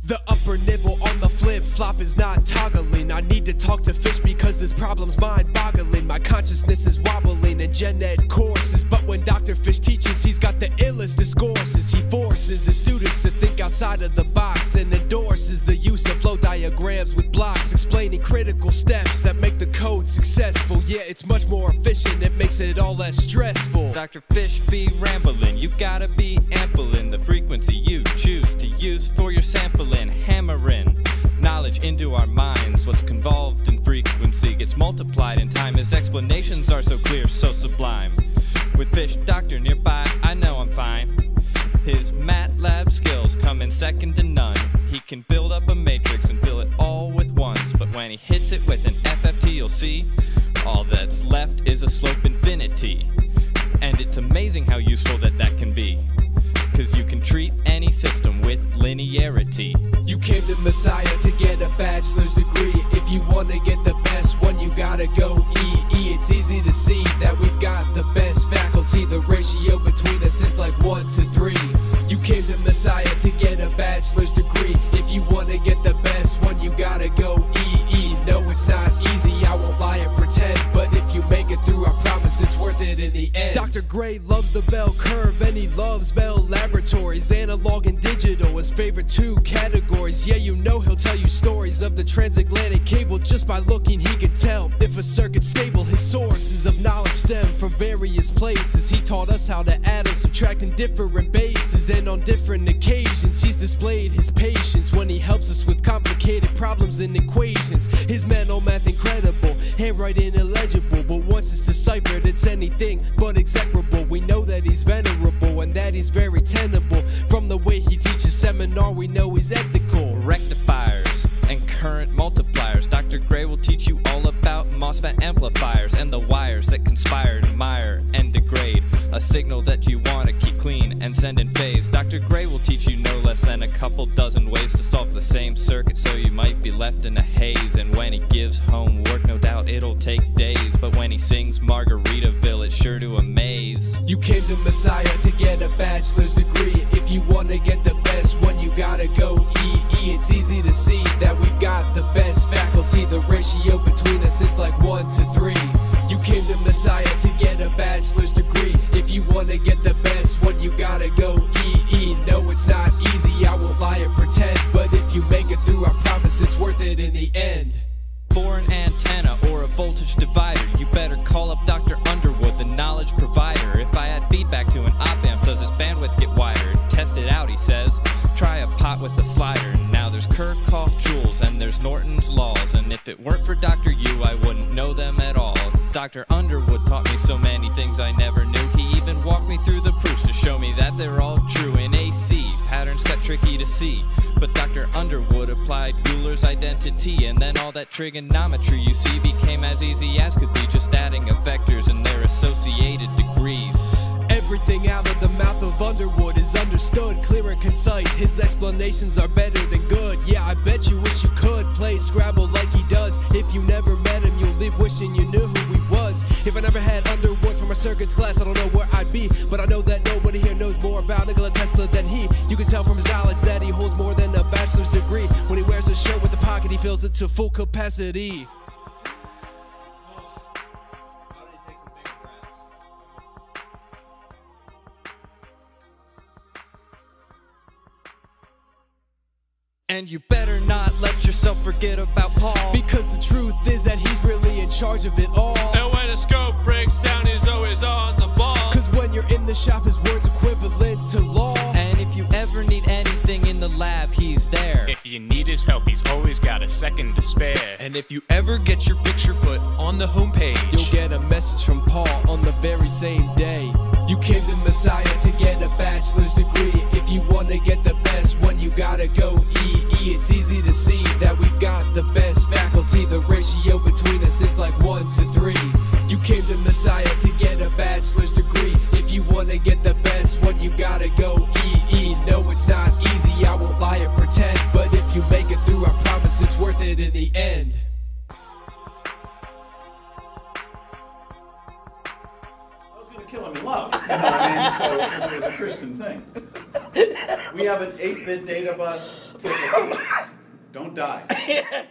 The upper nibble on the flip-flop is not toggling. I need to talk to Fish because this problem's mind-boggling. My consciousness is wobbling in gen ed courses, but when Dr. Fish teaches, he's got the illest discourses. He forces his students to think outside of the box and endorses the use of flow diagrams with blocks, explaining critical steps that make the code successful. Yeah, it's much more efficient, it makes it all less stressful. Dr. Fish be rambling, you gotta be ample in the frequency you choose to use for your sampling. Hammering knowledge into our minds. What's convolved in frequency gets multiplied in time. His explanations are so clear, so sublime. With Fish Doctor nearby, I know I'm fine. His MATLAB skills come in second to none. He can build up a matrix and fill it all with ones. But when he hits it with an FFT, you'll see all that's left is a slope infinity. And it's amazing how useful that can be, 'cause you can treat any system with linearity. You came to Messiah to get a bachelor's degree. If you want to get the best one, you gotta go EE. It's easy to see that we've got the best faculty. The ratio between us is like 1 to 3. You came to Messiah to get a bachelor's degree. If you want to get the best one, you gotta go EE. No, it's not easy, I won't lie and pretend, but if you make it through, I promise it's worth it in the end. Dr. Gray loves the bell curve and he loves Bell Laboratories. Analog and digital, his favorite two categories. Yeah, you know he'll tell you stories of the transatlantic cable. Just by looking he can tell if a circuit's stable. His sources of knowledge stem from various places. He taught us how to add and subtract in different bases, and on different occasions he's displayed his patience when he helps us with complicated problems and equations. His mental math incredible, handwriting illegible, but once it's deciphered it's anything but execrable. We know that he's venerable and that he's very tenable. From the way he teaches seminar we know he's ethical. Rectifiers and current multipliers. Dr. Gray will teach you all about MOSFET amplifiers and the wires that conspire to mire and degrade a signal that you want to keep clean and send in phase. Dr. Gray will teach you no less than a couple dozen ways to solve the same circuit, so you might be left in a haze. And when he gives homework, no doubt it'll take days, but when he sings Margaritaville, it's sure to amaze. You came to Messiah to get a bachelor's degree. If you want to get the best one, you gotta go EE. It's easy to see that we've got the best faculty. The ratio between us is like 1 to 3. You came to Messiah to get a bachelor's degree. If you want to get the best one, you gotta go EE. No, it's not easy, I won't lie and pretend, but if you make it through, I promise it's worth it in the end. For an antenna or a voltage divider, you better call up Dr. Underwood, the knowledge provider. If I add feedback to an op-amp, does its bandwidth get wired? Test it out, he says. Try a pot with a slider. Now there's Kirchhoff joules and there's Norton's laws, and if it weren't for Dr. Yu, I wouldn't know them at all. Dr. Underwood taught me so many things I never knew. He even walked me through the proofs to show me that they're all true. In AC, patterns got tricky to see, but Dr. Underwood applied Euler's identity, and then all that trigonometry you see became as easy as could be, just adding up vectors and their associated degrees. Everything out of the mouth of Underwood is understood, clear and concise. His explanations are better than good. Yeah, I bet you wish you could play Scrabble like he does. If you never met him, you'll live wishing you knew who he was. If I never had Underwood for my circuits class, I don't know where I'd be, but I know that nobody here knows more about Nikola Tesla than he. You can tell from his knowledge that he holds more than a bachelor's degree. When he wears a shirt with a pocket, he fills it to full capacity. And you better not let yourself forget about Paul, because the truth is that he's really in charge of it all. And when a scope breaks down, he's always on the ball. Cause when you're in the shop, his word's equivalent to law. And if you ever need anything in the lab, he's there. If you need his help, he's always got a second to spare. And if you ever get your picture put on the homepage, you'll get a message from Paul on the very same day. You came to Messiah to get a bachelor's degree. If you want to get the best one, you gotta go EE. It's easy to see that we've got the best faculty. The ratio between us is like 1 to 3. You came to Messiah kill him in love. You know what I mean? So it was a Christian thing. We have an 8-bit data bus. Don't die.